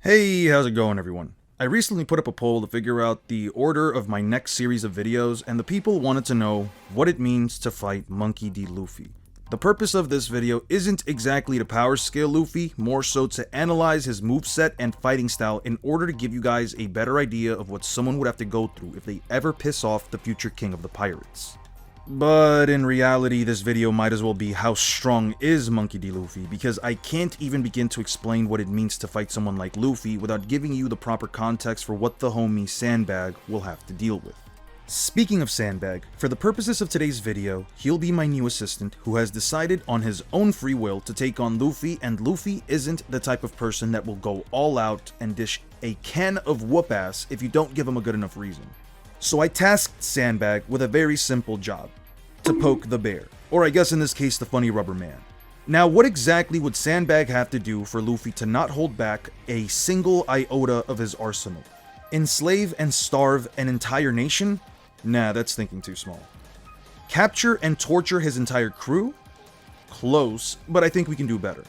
Hey, how's it going everyone? I recently put up a poll to figure out the order of my next series of videos, and the people wanted to know what it means to fight Monkey D. Luffy. The purpose of this video isn't exactly to power scale Luffy, more so to analyze his moveset and fighting style in order to give you guys a better idea of what someone would have to go through if they ever piss off the future king of the pirates. But in reality, this video might as well be how strong is Monkey D. Luffy, because I can't even begin to explain what it means to fight someone like Luffy without giving you the proper context for what the homie Sandbag will have to deal with. Speaking of Sandbag, for the purposes of today's video, he'll be my new assistant who has decided on his own free will to take on Luffy, and Luffy isn't the type of person that will go all out and dish a can of whoop ass if you don't give him a good enough reason. So I tasked Sandbag with a very simple job: to poke the bear, or I guess in this case the funny rubber man. Now, what exactly would Sandbag have to do for Luffy to not hold back a single iota of his arsenal? Enslave and starve an entire nation? Nah, that's thinking too small. Capture and torture his entire crew? Close, but I think we can do better.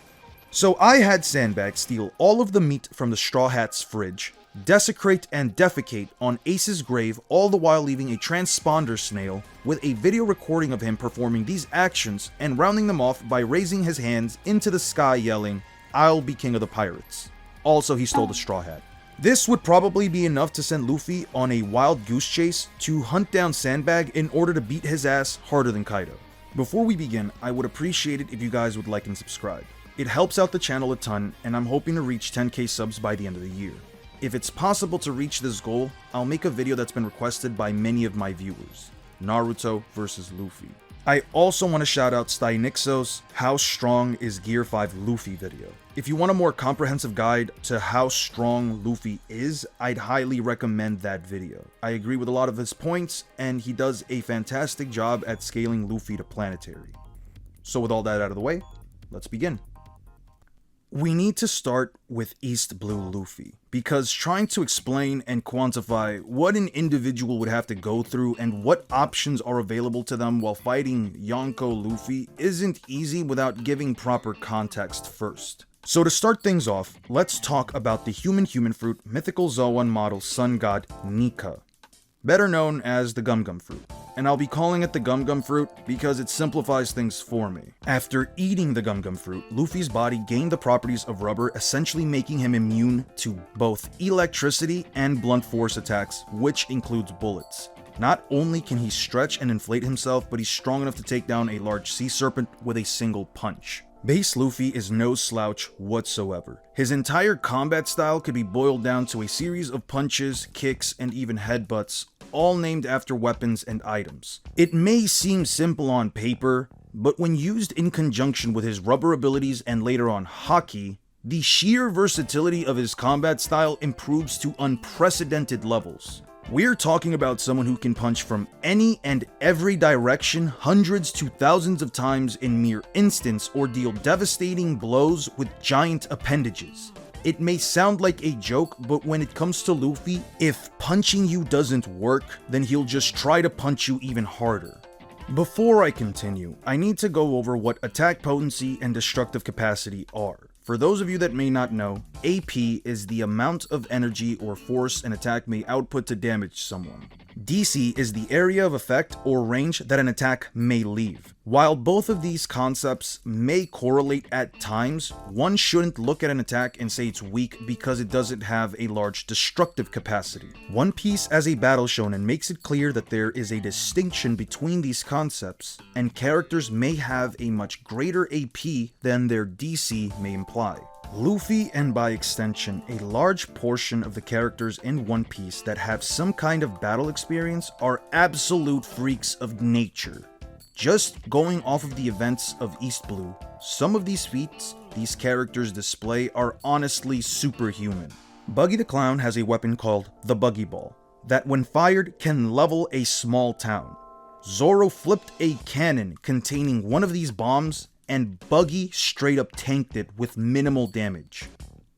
So I had Sandbag steal all of the meat from the Straw Hat's fridge, desecrate and defecate on Ace's grave, all the while leaving a transponder snail with a video recording of him performing these actions and rounding them off by raising his hands into the sky yelling, "I'll be king of the pirates." Also, he stole the Straw Hat. This would probably be enough to send Luffy on a wild goose chase to hunt down Sandbag in order to beat his ass harder than Kaido. Before we begin, I would appreciate it if you guys would like and subscribe. It helps out the channel a ton, and I'm hoping to reach 10k subs by the end of the year. If it's possible to reach this goal, I'll make a video that's been requested by many of my viewers: Naruto vs Luffy. I also want to shout out Stynixos' How Strong is Gear 5 Luffy video. If you want a more comprehensive guide to how strong Luffy is, I'd highly recommend that video. I agree with a lot of his points, and he does a fantastic job at scaling Luffy to planetary. So with all that out of the way, let's begin. We need to start with East Blue Luffy, because trying to explain and quantify what an individual would have to go through and what options are available to them while fighting Yonko Luffy isn't easy without giving proper context first. So to start things off, let's talk about the human fruit mythical Zoan model sun god Nika, better known as the Gum Gum fruit. And I'll be calling it the Gum Gum fruit because it simplifies things for me. After eating the Gum Gum fruit, Luffy's body gained the properties of rubber, essentially making him immune to both electricity and blunt force attacks, which includes bullets. Not only can he stretch and inflate himself, but he's strong enough to take down a large sea serpent with a single punch. Base Luffy is no slouch whatsoever. His entire combat style could be boiled down to a series of punches, kicks, and even headbutts, all named after weapons and items. It may seem simple on paper, but when used in conjunction with his rubber abilities and later on Haki, the sheer versatility of his combat style improves to unprecedented levels. We're talking about someone who can punch from any and every direction hundreds to thousands of times in mere instants, or deal devastating blows with giant appendages. It may sound like a joke, but when it comes to Luffy, if punching you doesn't work, then he'll just try to punch you even harder. Before I continue, I need to go over what attack potency and destructive capacity are. For those of you that may not know, AP is the amount of energy or force an attack may output to damage someone. DC is the area of effect or range that an attack may leave. While both of these concepts may correlate at times, one shouldn't look at an attack and say it's weak because it doesn't have a large destructive capacity. One Piece as a battle shonen makes it clear that there is a distinction between these concepts, and characters may have a much greater AP than their DC may imply. Luffy, and by extension, a large portion of the characters in One Piece that have some kind of battle experience are absolute freaks of nature. Just going off of the events of East Blue, some of these feats these characters display are honestly superhuman. Buggy the Clown has a weapon called the Buggy Ball, that when fired can level a small town. Zoro flipped a cannon containing one of these bombs, and Buggy straight up tanked it with minimal damage.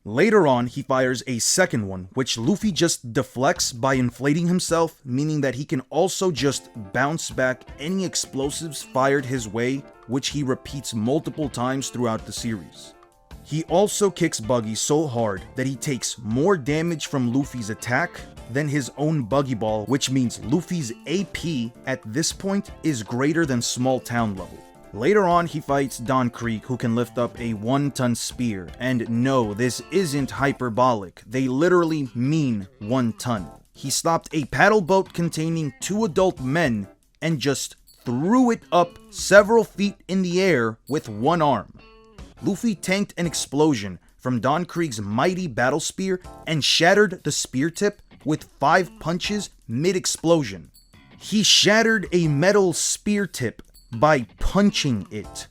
Later on, he fires a second one, which Luffy just deflects by inflating himself, meaning that he can also just bounce back any explosives fired his way, which he repeats multiple times throughout the series. He also kicks Buggy so hard that he takes more damage from Luffy's attack than his own Buggy Ball, which means Luffy's AP at this point is greater than small town level. Later on, he fights Don Creek, who can lift up a 1-ton spear, and no, this isn't hyperbolic, they literally mean 1 ton. He stopped a paddle boat containing 2 adult men and just threw it up several feet in the air with 1 arm. Luffy tanked an explosion from Don Krieg's mighty battle spear and shattered the spear tip with 5 punches mid-explosion. He shattered a metal spear tip by punching it.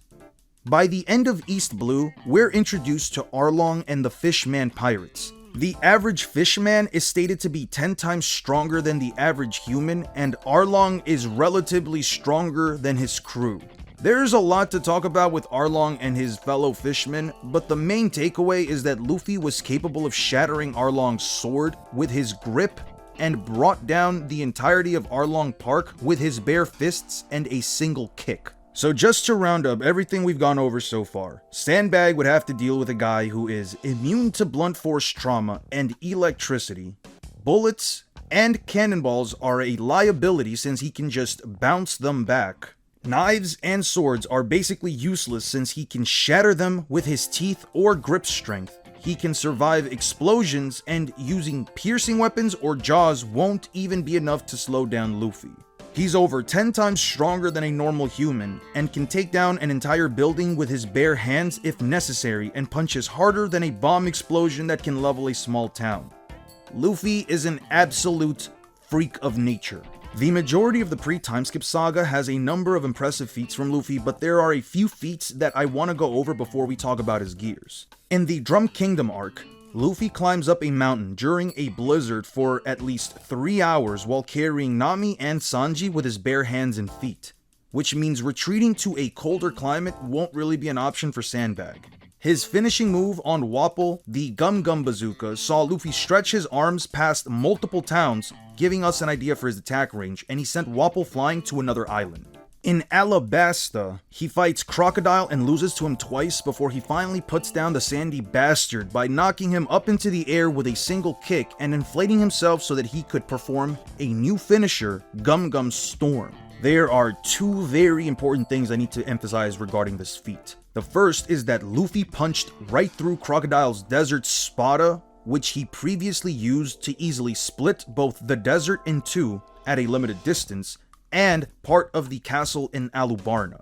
By the end of East Blue, we're introduced to Arlong and the Fishman pirates. The average Fishman is stated to be 10 times stronger than the average human, and Arlong is relatively stronger than his crew. There's a lot to talk about with Arlong and his fellow fishmen, but the main takeaway is that Luffy was capable of shattering Arlong's sword with his grip and brought down the entirety of Arlong Park with his bare fists and a single kick. So just to round up everything we've gone over so far, Sandbag would have to deal with a guy who is immune to blunt force trauma and electricity. Bullets and cannonballs are a liability since he can just bounce them back. Knives and swords are basically useless since he can shatter them with his teeth or grip strength. He can survive explosions, and using piercing weapons or jaws won't even be enough to slow down Luffy. He's over 10 times stronger than a normal human, and can take down an entire building with his bare hands if necessary, and punches harder than a bomb explosion that can level a small town. Luffy is an absolute freak of nature. The majority of the pre-time skip saga has a number of impressive feats from Luffy, but there are a few feats that I want to go over before we talk about his gears. In the Drum Kingdom arc, Luffy climbs up a mountain during a blizzard for at least 3 hours while carrying Nami and Sanji with his bare hands and feet, which means retreating to a colder climate won't really be an option for Sandbag. His finishing move on Wapol, the Gum Gum Bazooka, saw Luffy stretch his arms past multiple towns, giving us an idea for his attack range, and he sent Wapol flying to another island. In Alabasta, he fights Crocodile and loses to him twice before he finally puts down the Sandy Bastard by knocking him up into the air with a single kick and inflating himself so that he could perform a new finisher, Gum Gum Storm. There are 2 very important things I need to emphasize regarding this feat. The first is that Luffy punched right through Crocodile's desert spada, which he previously used to easily split both the desert in 2 at a limited distance, and part of the castle in Alubarna.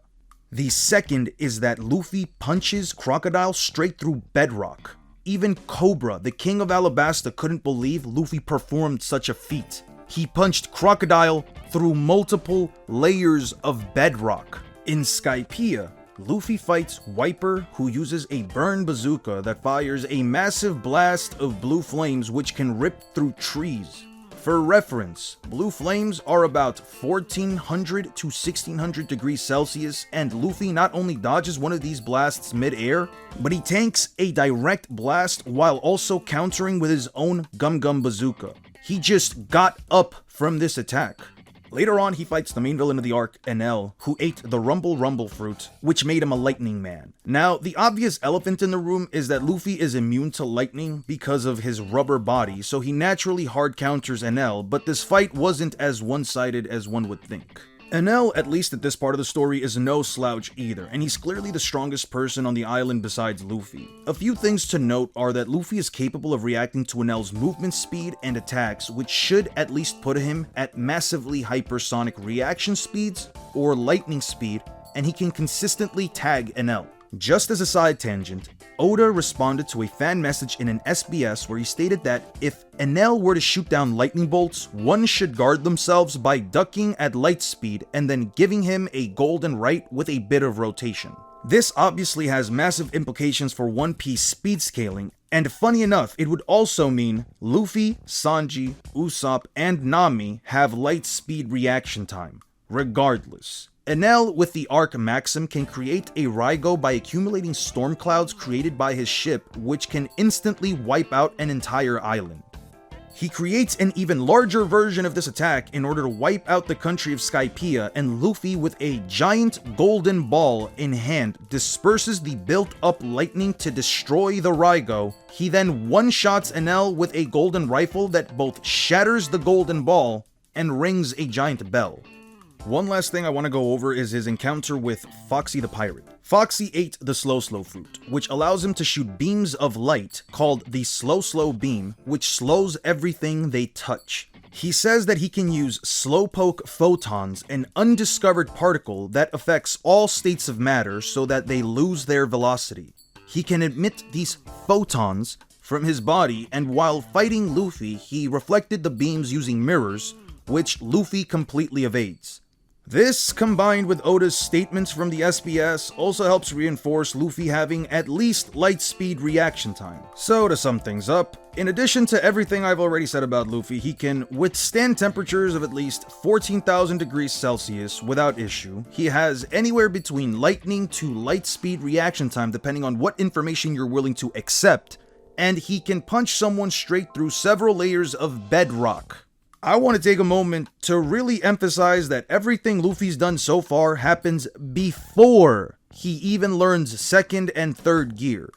The second is that Luffy punches Crocodile straight through bedrock. Even Cobra, the king of Alabasta, couldn't believe Luffy performed such a feat. He punched Crocodile through multiple layers of bedrock. In Skypiea, Luffy fights Wiper, who uses a burn bazooka that fires a massive blast of blue flames which can rip through trees. For reference, blue flames are about 1400 to 1600 degrees Celsius, and Luffy not only dodges one of these blasts mid-air, but he tanks a direct blast while also countering with his own Gum Gum Bazooka. He just got up from this attack. Later on, he fights the main villain of the arc, Enel, who ate the Rumble Rumble fruit, which made him a lightning man. Now, the obvious elephant in the room is that Luffy is immune to lightning because of his rubber body, so he naturally hard counters Enel, but this fight wasn't as one-sided as one would think. Enel, at least at this part of the story, is no slouch either, and he's clearly the strongest person on the island besides Luffy. A few things to note are that Luffy is capable of reacting to Enel's movement speed and attacks, which should at least put him at massively hypersonic reaction speeds or lightning speed, and he can consistently tag Enel. Just as a side tangent, Oda responded to a fan message in an SBS where he stated that if Enel were to shoot down lightning bolts, one should guard themselves by ducking at light speed and then giving him a golden right with a bit of rotation. This obviously has massive implications for One Piece speed scaling, and funny enough, it would also mean Luffy, Sanji, Usopp, and Nami have light speed reaction time, regardless. Enel with the arc Maxim can create a Raigo by accumulating storm clouds created by his ship, which can instantly wipe out an entire island. He creates an even larger version of this attack in order to wipe out the country of Skypiea, and Luffy, with a giant golden ball in hand, disperses the built-up lightning to destroy the Raigo. He then one-shots Enel with a golden rifle that both shatters the golden ball and rings a giant bell. One last thing I want to go over is his encounter with Foxy the Pirate. Foxy ate the Slow fruit, which allows him to shoot beams of light called the Slow beam, which slows everything they touch. He says that he can use Slowpoke photons, an undiscovered particle that affects all states of matter so that they lose their velocity. He can emit these photons from his body, and while fighting Luffy, he reflected the beams using mirrors, which Luffy completely evades. This, combined with Oda's statements from the SBS, also helps reinforce Luffy having at least light speed reaction time. So to sum things up, in addition to everything I've already said about Luffy, he can withstand temperatures of at least 14,000 degrees Celsius without issue. He has anywhere between lightning to light speed reaction time depending on what information you're willing to accept, and he can punch someone straight through several layers of bedrock. I want to take a moment to really emphasize that everything Luffy's done so far happens before he even learns second and third gear.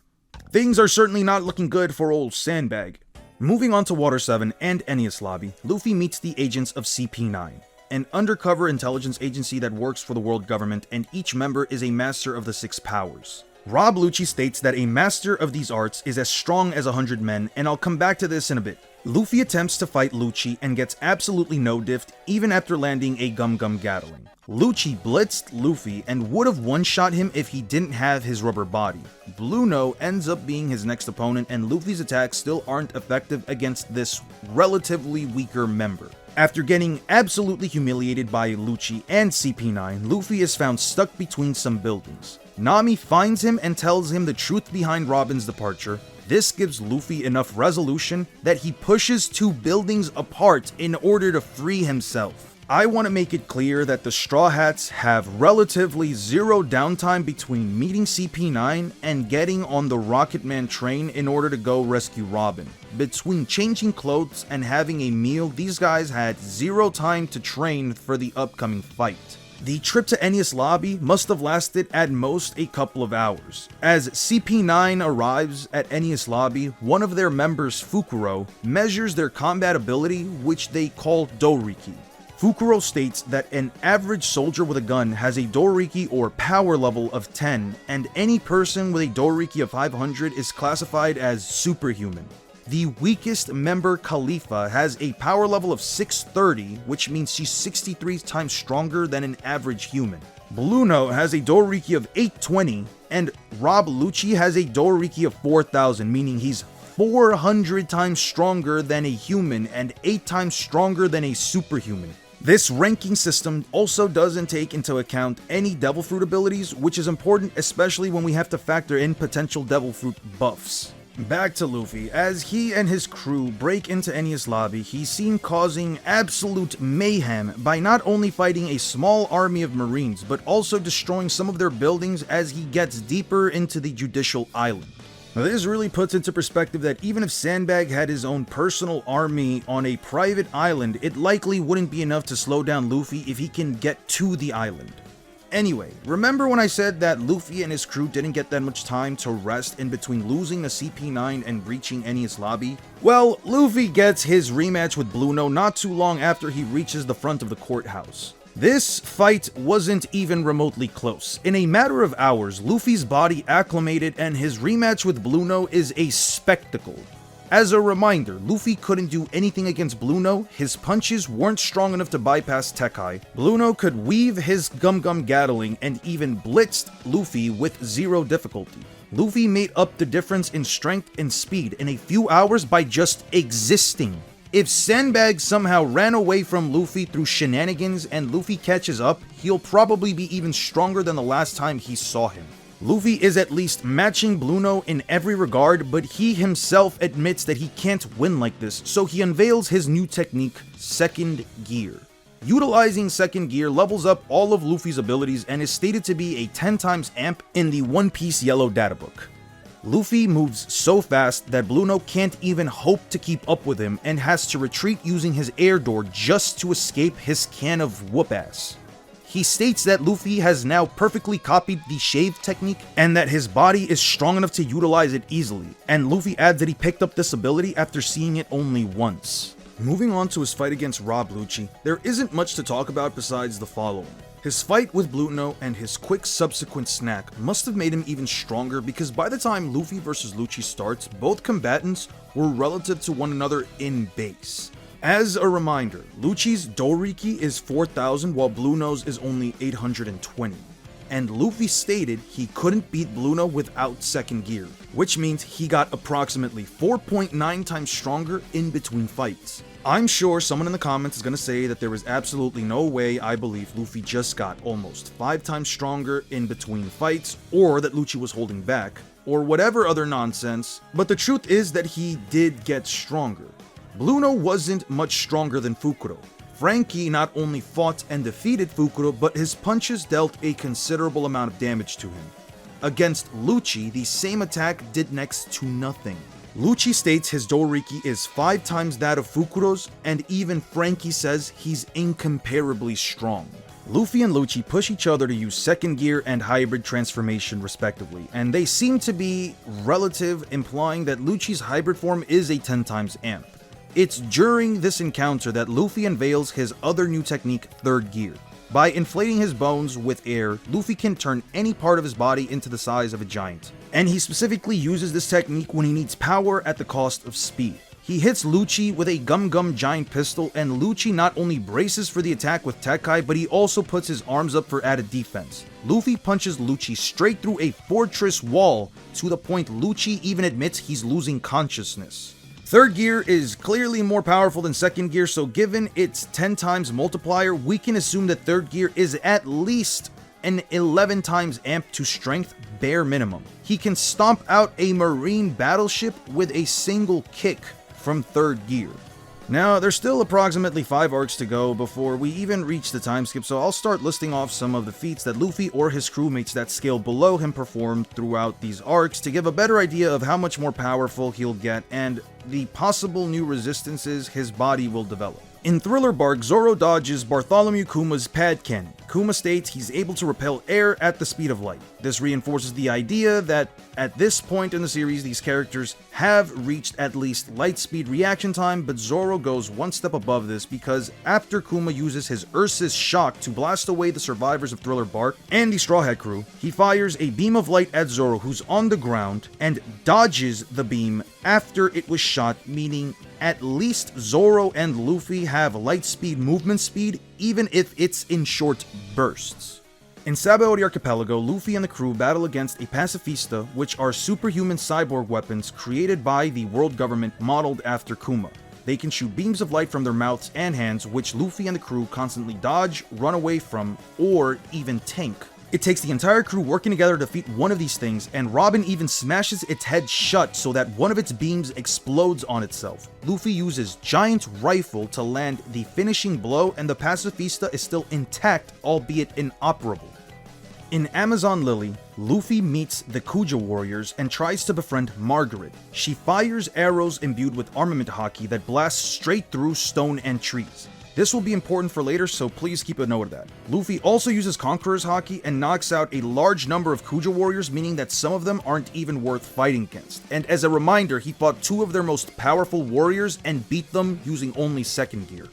Things are certainly not looking good for old Sandbag. Moving on to Water 7 and Enies Lobby, Luffy meets the agents of CP9, an undercover intelligence agency that works for the world government, and each member is a master of the 6 powers. Rob Lucci states that a master of these arts is as strong as 100 men, and I'll come back to this in a bit. Luffy attempts to fight Lucci and gets absolutely no diffed even after landing a Gum Gatling. Lucci blitzed Luffy and would have one-shot him if he didn't have his rubber body. Blueno ends up being his next opponent, and Luffy's attacks still aren't effective against this relatively weaker member. After getting absolutely humiliated by Lucci and CP9, Luffy is found stuck between some buildings. Nami finds him and tells him the truth behind Robin's departure. This gives Luffy enough resolution that he pushes 2 buildings apart in order to free himself. I want to make it clear that the Straw Hats have relatively zero downtime between meeting CP9 and getting on the Rocketman train in order to go rescue Robin. Between changing clothes and having a meal, these guys had zero time to train for the upcoming fight. The trip to Enies Lobby must have lasted at most a couple of hours. As CP9 arrives at Enies Lobby, one of their members, Fukuro, measures their combat ability, which they call Doriki. Fukuro states that an average soldier with a gun has a Doriki or power level of 10, and any person with a Doriki of 500 is classified as superhuman. The weakest member, Khalifa, has a power level of 630, which means she's 63 times stronger than an average human. Blueno has a Doriki of 820, and Rob Lucci has a Doriki of 4000, meaning he's 400 times stronger than a human and 8 times stronger than a superhuman. This ranking system also doesn't take into account any Devil Fruit abilities, which is important especially when we have to factor in potential Devil Fruit buffs. Back to Luffy. As he and his crew break into Enies Lobby, he's seen causing absolute mayhem by not only fighting a small army of marines, but also destroying some of their buildings as he gets deeper into the Judicial Island. Now, this really puts into perspective that even if Sandbag had his own personal army on a private island, it likely wouldn't be enough to slow down Luffy if he can get to the island. Anyway, remember when I said that Luffy and his crew didn't get that much time to rest in between losing the CP9 and reaching Enies Lobby? Well, Luffy gets his rematch with Blueno not too long after he reaches the front of the courthouse. This fight wasn't even remotely close. In a matter of hours, Luffy's body acclimated and his rematch with Blueno is a spectacle. As a reminder, Luffy couldn't do anything against Blueno, his punches weren't strong enough to bypass Tekai, Blueno could weave his Gum Gatling and even blitzed Luffy with zero difficulty. Luffy made up the difference in strength and speed in a few hours by just existing. If Sandbag somehow ran away from Luffy through shenanigans and Luffy catches up, he'll probably be even stronger than the last time he saw him. Luffy is at least matching Blueno in every regard, but he himself admits that he can't win like this, so he unveils his new technique, Second Gear. Utilizing Second Gear levels up all of Luffy's abilities and is stated to be a 10 times amp in the One Piece Yellow databook. Luffy moves so fast that Blueno can't even hope to keep up with him and has to retreat using his air door just to escape his can of whoop-ass. He states that Luffy has now perfectly copied the shave technique and that his body is strong enough to utilize it easily, and Luffy adds that he picked up this ability after seeing it only once. Moving on to his fight against Rob Lucci, there isn't much to talk about besides the following. His fight with Blueno and his quick subsequent snack must have made him even stronger because by the time Luffy vs Lucci starts, both combatants were relative to one another in base. As a reminder, Lucci's Doriki is 4,000 while Blueno's is only 820. And Luffy stated he couldn't beat Blueno without second gear, which means he got approximately 4.9 times stronger in between fights. I'm sure someone in the comments is going to say that there is absolutely no way I believe Luffy just got almost 5 times stronger in between fights, or that Lucci was holding back, or whatever other nonsense, but the truth is that he did get stronger. Blueno wasn't much stronger than Fukuro. Franky not only fought and defeated Fukuro, but his punches dealt a considerable amount of damage to him. Against Lucci, the same attack did next to nothing. Lucci states his Doriki is 5 times that of Fukuro's, and even Franky says he's incomparably strong. Luffy and Lucci push each other to use second gear and hybrid transformation respectively, and they seem to be relative, implying that Lucci's hybrid form is a 10 times amp. It's during this encounter that Luffy unveils his other new technique, third gear. By inflating his bones with air, Luffy can turn any part of his body into the size of a giant. And he specifically uses this technique when he needs power at the cost of speed. He hits Lucci with a Gum Gum giant pistol, and Lucci not only braces for the attack with Tekkai, but he also puts his arms up for added defense. Luffy punches Lucci straight through a fortress wall, to the point Lucci even admits he's losing consciousness. Third gear is clearly more powerful than second gear, so given its 10 times multiplier, we can assume that third gear is at least an 11 times amp to strength, bare minimum. He can stomp out a marine battleship with a single kick from third gear. Now, there's still approximately 5 arcs to go before we even reach the time skip, so I'll start listing off some of the feats that Luffy or his crewmates that scale below him performed throughout these arcs to give a better idea of how much more powerful he'll get and the possible new resistances his body will develop. In Thriller Bark, Zoro dodges Bartholomew Kuma's pad cannon. Kuma states he's able to repel air at the speed of light. This reinforces the idea that at this point in the series, these characters have reached at least light speed reaction time, but Zoro goes one step above this because after Kuma uses his Ursus Shock to blast away the survivors of Thriller Bark and the Straw Hat crew, he fires a beam of light at Zoro, who's on the ground, and dodges the beam after it was shot, meaning at least Zoro and Luffy have light speed movement speed, even if it's in short bursts. In Sabaody Archipelago, Luffy and the crew battle against a pacifista, which are superhuman cyborg weapons created by the world government modeled after Kuma. They can shoot beams of light from their mouths and hands, which Luffy and the crew constantly dodge, run away from, or even tank. It takes the entire crew working together to defeat one of these things, and Robin even smashes its head shut so that one of its beams explodes on itself. Luffy uses Giant Rifle to land the finishing blow, and the pacifista is still intact, albeit inoperable. In Amazon Lily, Luffy meets the Kuja warriors and tries to befriend Margaret. She fires arrows imbued with armament haki that blast straight through stone and trees. This will be important for later, so please keep a note of that. Luffy also uses Conqueror's Haki and knocks out a large number of Kuja warriors, meaning that some of them aren't even worth fighting against. And as a reminder, he fought 2 of their most powerful warriors and beat them using only second gear.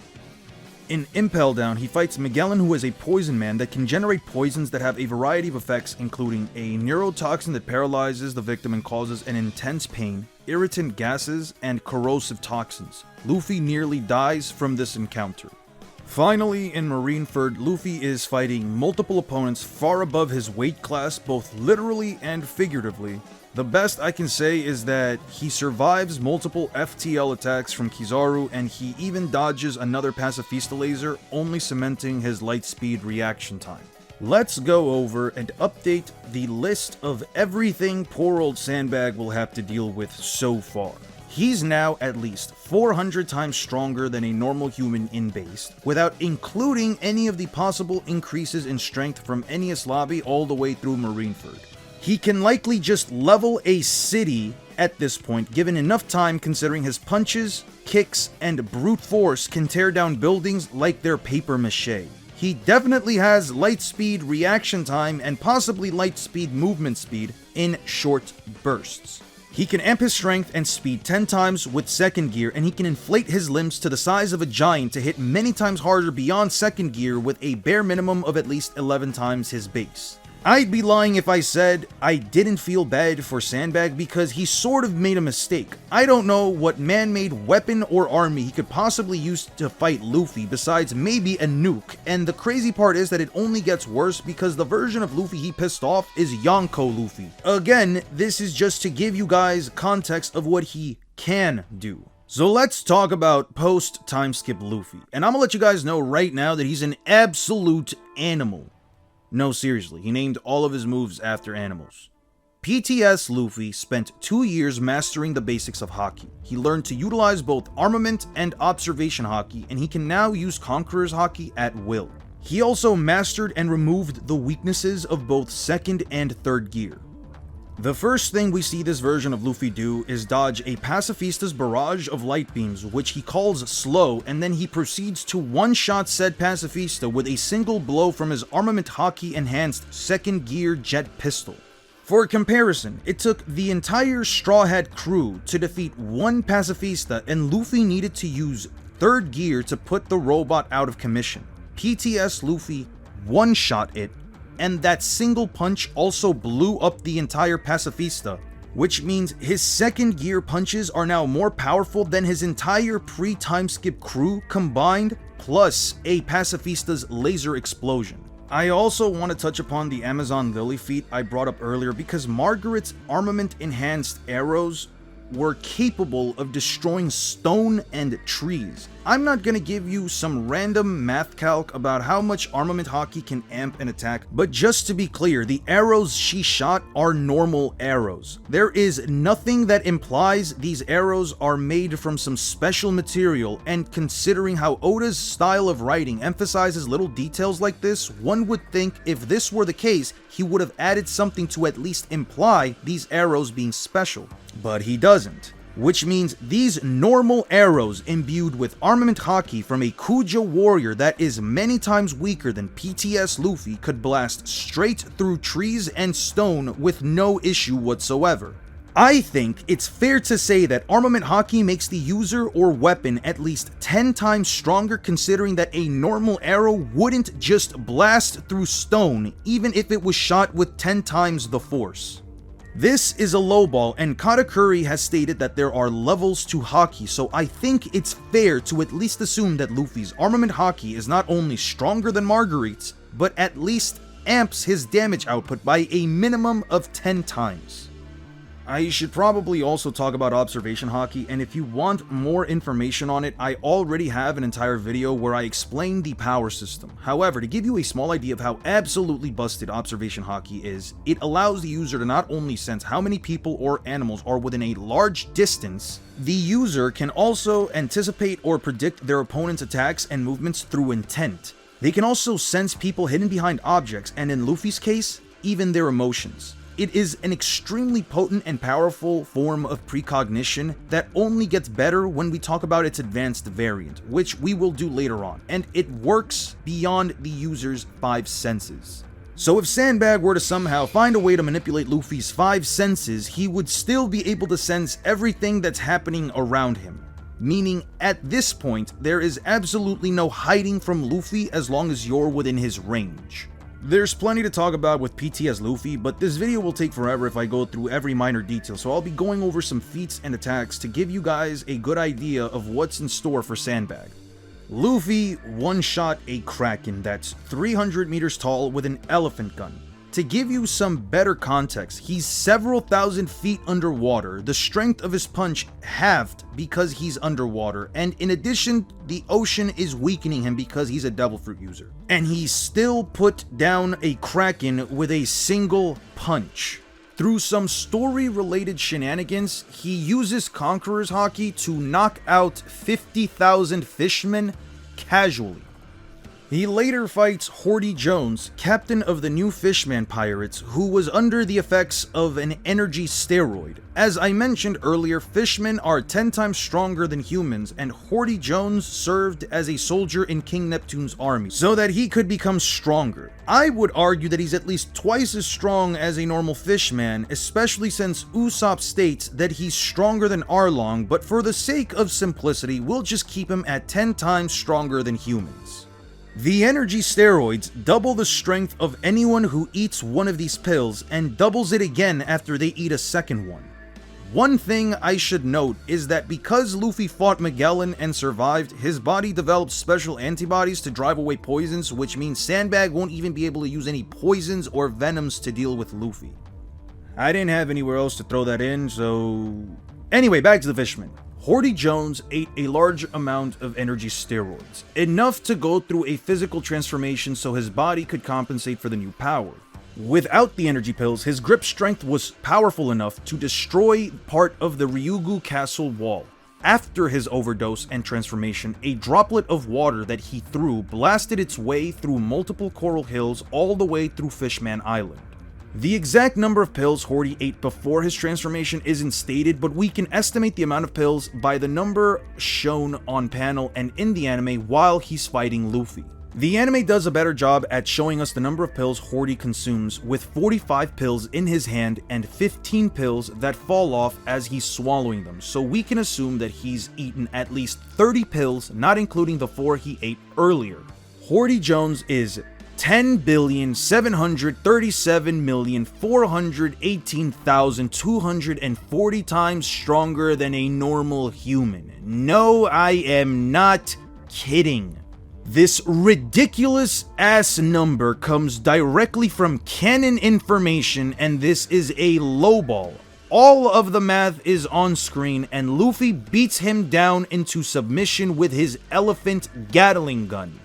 In Impel Down, he fights Magellan, who is a poison man that can generate poisons that have a variety of effects, including a neurotoxin that paralyzes the victim and causes an intense pain, irritant gases, and corrosive toxins. Luffy nearly dies from this encounter. Finally, in Marineford, Luffy is fighting multiple opponents far above his weight class, both literally and figuratively. The best I can say is that he survives multiple FTL attacks from Kizaru, and he even dodges another pacifista laser, only cementing his light speed reaction time. Let's go over and update the list of everything poor old Sandbag will have to deal with so far. He's now at least 400 times stronger than a normal human in base, without including any of the possible increases in strength from Enies Lobby all the way through Marineford. He can likely just level a city at this point, given enough time, considering his punches, kicks, and brute force can tear down buildings like they're paper mache. He definitely has light speed reaction time and possibly light speed movement speed in short bursts. He can amp his strength and speed 10 times with second gear, and he can inflate his limbs to the size of a giant to hit many times harder beyond second gear with a bare minimum of at least 11 times his base. I'd be lying if I said I didn't feel bad for Sandbag because he sort of made a mistake. I don't know what man-made weapon or army he could possibly use to fight Luffy besides maybe a nuke, and the crazy part is that it only gets worse because the version of Luffy he pissed off is Yonko Luffy. Again, this is just to give you guys context of what he can do. So let's talk about post-time skip Luffy, and I'm gonna let you guys know right now that he's an absolute animal. No, seriously, he named all of his moves after animals. PTS Luffy spent 2 years mastering the basics of Haki. He learned to utilize both armament and observation Haki, and he can now use Conqueror's Haki at will. He also mastered and removed the weaknesses of both second and third gear. The first thing we see this version of Luffy do is dodge a Pacifista's barrage of light beams, which he calls slow, and then he proceeds to one-shot said Pacifista with a single blow from his armament Haki enhanced second gear jet pistol. For comparison, it took the entire Straw Hat crew to defeat one Pacifista, and Luffy needed to use third gear to put the robot out of commission. PTS Luffy one-shot it, and that single punch also blew up the entire Pacifista, which means his second gear punches are now more powerful than his entire pre-time skip crew combined, plus a Pacifista's laser explosion. I also want to touch upon the Amazon Lily feat I brought up earlier because Margaret's armament enhanced arrows were capable of destroying stone and trees. I'm not gonna give you some random math calc about how much armament Haki can amp an attack, but just to be clear, the arrows she shot are normal arrows. There is nothing that implies these arrows are made from some special material, and considering how Oda's style of writing emphasizes little details like this, one would think if this were the case, he would have added something to at least imply these arrows being special. But he doesn't. Which means these normal arrows imbued with armament Haki from a Kuja warrior that is many times weaker than PTS Luffy could blast straight through trees and stone with no issue whatsoever. I think it's fair to say that armament Haki makes the user or weapon at least 10 times stronger, considering that a normal arrow wouldn't just blast through stone even if it was shot with 10 times the force. This is a lowball, and Katakuri has stated that there are levels to Haki, so I think it's fair to at least assume that Luffy's armament Haki is not only stronger than Marguerite's, but at least amps his damage output by a minimum of 10 times. I should probably also talk about observation Haki, and if you want more information on it, I already have an entire video where I explain the power system. However, to give you a small idea of how absolutely busted observation Haki is, it allows the user to not only sense how many people or animals are within a large distance, the user can also anticipate or predict their opponent's attacks and movements through intent. They can also sense people hidden behind objects, and in Luffy's case, even their emotions. It is an extremely potent and powerful form of precognition that only gets better when we talk about its advanced variant, which we will do later on, and it works beyond the user's 5 senses. So if Sandbag were to somehow find a way to manipulate Luffy's 5 senses, he would still be able to sense everything that's happening around him. Meaning, at this point, there is absolutely no hiding from Luffy as long as you're within his range. There's plenty to talk about with PTS Luffy, but this video will take forever if I go through every minor detail, so I'll be going over some feats and attacks to give you guys a good idea of what's in store for Sandbag. Luffy one-shot a Kraken that's 300 meters tall with an elephant gun. To give you some better context, he's several thousand feet underwater, the strength of his punch halved because he's underwater, and in addition, the ocean is weakening him because he's a Devil Fruit user. And he still put down a Kraken with a single punch. Through some story-related shenanigans, he uses Conqueror's Haki to knock out 50,000 fishmen casually. He later fights Hordy Jones, captain of the new Fishman pirates, who was under the effects of an energy steroid. As I mentioned earlier, fishmen are 10 times stronger than humans, and Hordy Jones served as a soldier in King Neptune's army, so that he could become stronger. I would argue that he's at least twice as strong as a normal fishman, especially since Usopp states that he's stronger than Arlong, but for the sake of simplicity, we'll just keep him at 10 times stronger than humans. The energy steroids double the strength of anyone who eats one of these pills and doubles it again after they eat a second one. One thing I should note is that because Luffy fought Magellan and survived, his body developed special antibodies to drive away poisons, which means Sandbag won't even be able to use any poisons or venoms to deal with Luffy. I didn't have anywhere else to throw that in, so... Anyway, back to the Fishman. Hordy Jones ate a large amount of energy steroids, enough to go through a physical transformation so his body could compensate for the new power. Without the energy pills, his grip strength was powerful enough to destroy part of the Ryugu Castle wall. After his overdose and transformation, a droplet of water that he threw blasted its way through multiple coral hills all the way through Fishman Island. The exact number of pills Hordy ate before his transformation isn't stated, but we can estimate the amount of pills by the number shown on panel and in the anime while he's fighting Luffy. The anime does a better job at showing us the number of pills Hordy consumes, with 45 pills in his hand and 15 pills that fall off as he's swallowing them, so we can assume that he's eaten at least 30 pills, not including the 4 he ate earlier. Hordy Jones is 10,737,418,240 times stronger than a normal human. No, I am not kidding. This ridiculous ass number comes directly from canon information, and this is a lowball. All of the math is on screen, and Luffy beats him down into submission with his elephant Gatling gun.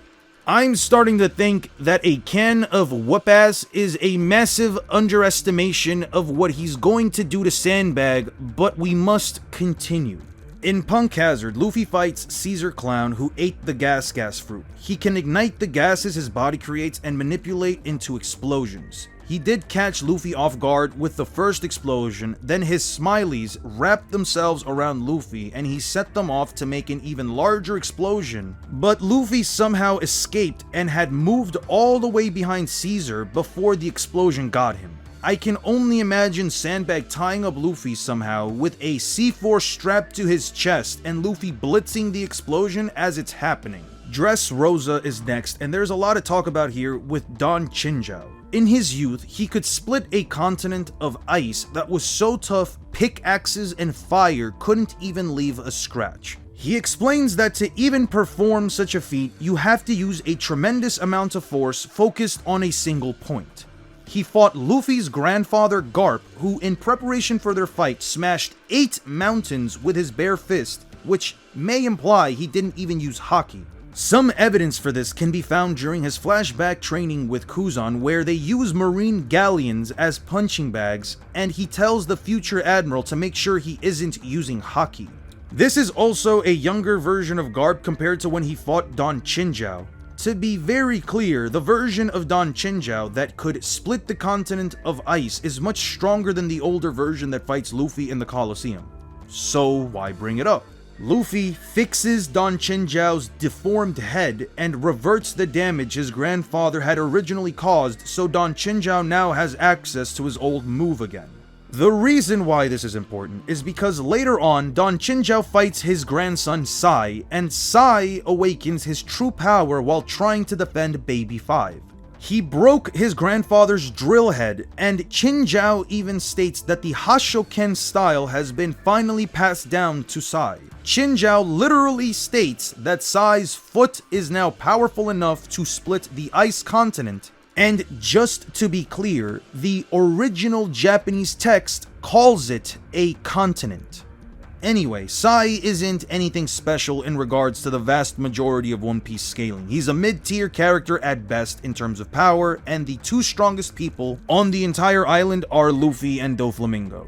I'm starting to think that a can of whoop-ass is a massive underestimation of what he's going to do to Sandbag, but we must continue. In Punk Hazard, Luffy fights Caesar Clown, who ate the gas fruit. He can ignite the gases his body creates and manipulate into explosions. He did catch Luffy off guard with the first explosion, then his smileys wrapped themselves around Luffy and he set them off to make an even larger explosion, but Luffy somehow escaped and had moved all the way behind Caesar before the explosion got him. I can only imagine Sandbag tying up Luffy somehow with a C4 strapped to his chest and Luffy blitzing the explosion as it's happening. Dressrosa is next, and there's a lot to talk about here with Don Chinjao. In his youth, he could split a continent of ice that was so tough pickaxes and fire couldn't even leave a scratch. He explains that to even perform such a feat, you have to use a tremendous amount of force focused on a single point. He fought Luffy's grandfather Garp, who in preparation for their fight smashed 8 mountains with his bare fist, which may imply he didn't even use haki. Some evidence for this can be found during his flashback training with Kuzan, where they use marine galleons as punching bags, and he tells the future admiral to make sure he isn't using haki. This is also a younger version of Garp compared to when he fought Don Chinjao. To be very clear, the version of Don Chinjao that could split the continent of ice is much stronger than the older version that fights Luffy in the Colosseum. So why bring it up? Luffy fixes Don Chinjao's deformed head and reverts the damage his grandfather had originally caused, so Don Chinjao now has access to his old move again. The reason why this is important is because later on, Don Chinjao fights his grandson Sai, and Sai awakens his true power while trying to defend Baby 5. He broke his grandfather's drill head, and Chinjao even states that the Hashoken style has been finally passed down to Sai. Chinjao literally states that Sai's foot is now powerful enough to split the ice continent, and just to be clear, the original Japanese text calls it a continent. Anyway, Sai isn't anything special in regards to the vast majority of One Piece scaling. He's a mid-tier character at best in terms of power, and the 2 strongest people on the entire island are Luffy and Doflamingo.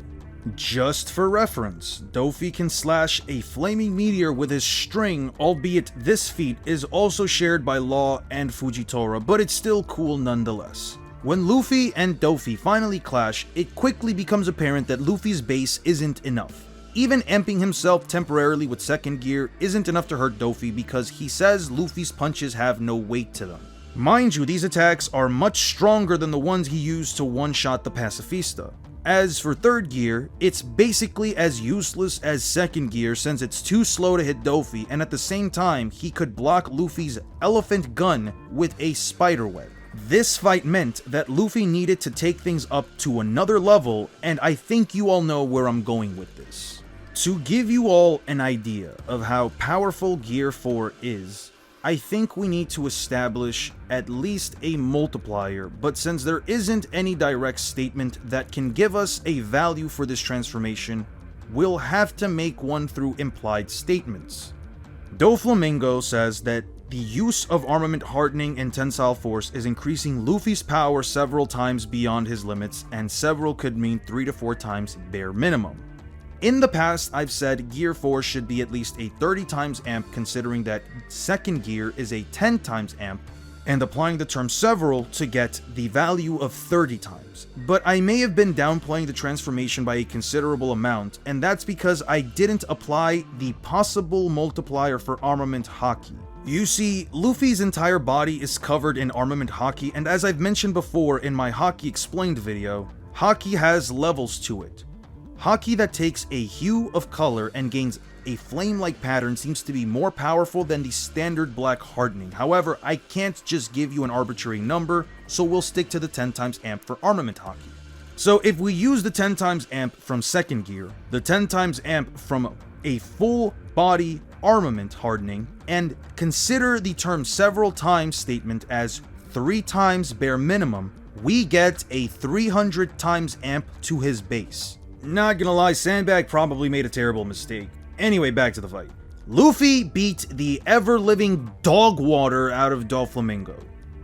Just for reference, Luffy can slash a flaming meteor with his string, albeit this feat is also shared by Law and Fujitora, but it's still cool nonetheless. When Luffy and Luffy finally clash, it quickly becomes apparent that Luffy's base isn't enough. Even amping himself temporarily with second gear isn't enough to hurt Luffy because he says Luffy's punches have no weight to them. Mind you, these attacks are much stronger than the ones he used to one-shot the Pacifista. As for third gear, it's basically as useless as second gear since it's too slow to hit Luffy, and at the same time, he could block Luffy's elephant gun with a spider web. This fight meant that Luffy needed to take things up to another level, and I think you all know where I'm going with this. To give you all an idea of how powerful Gear 4 is, I think we need to establish at least a multiplier, but since there isn't any direct statement that can give us a value for this transformation, we'll have to make one through implied statements. Doflamingo says that the use of armament hardening and tensile force is increasing Luffy's power several times beyond his limits, and several could mean 3 to 4 times bare minimum. In the past, I've said Gear 4 should be at least a 30 times amp considering that second gear is a 10 times amp, and applying the term several to get the value of 30 times. But I may have been downplaying the transformation by a considerable amount, and that's because I didn't apply the possible multiplier for armament haki. You see, Luffy's entire body is covered in armament haki, and as I've mentioned before in my Haki Explained video, haki has levels to it. Haki that takes a hue of color and gains a flame-like pattern seems to be more powerful than the standard black hardening. However, I can't just give you an arbitrary number, so we'll stick to the 10 times amp for armament haki. So if we use the 10 times amp from second gear, the 10 times amp from a full body armament hardening, and consider the term several times statement as 3 times bare minimum, we get a 300 times amp to his base. Not gonna lie, Sandbag probably made a terrible mistake. Anyway, back to the fight. Luffy beat the ever-living dog water out of Doflamingo.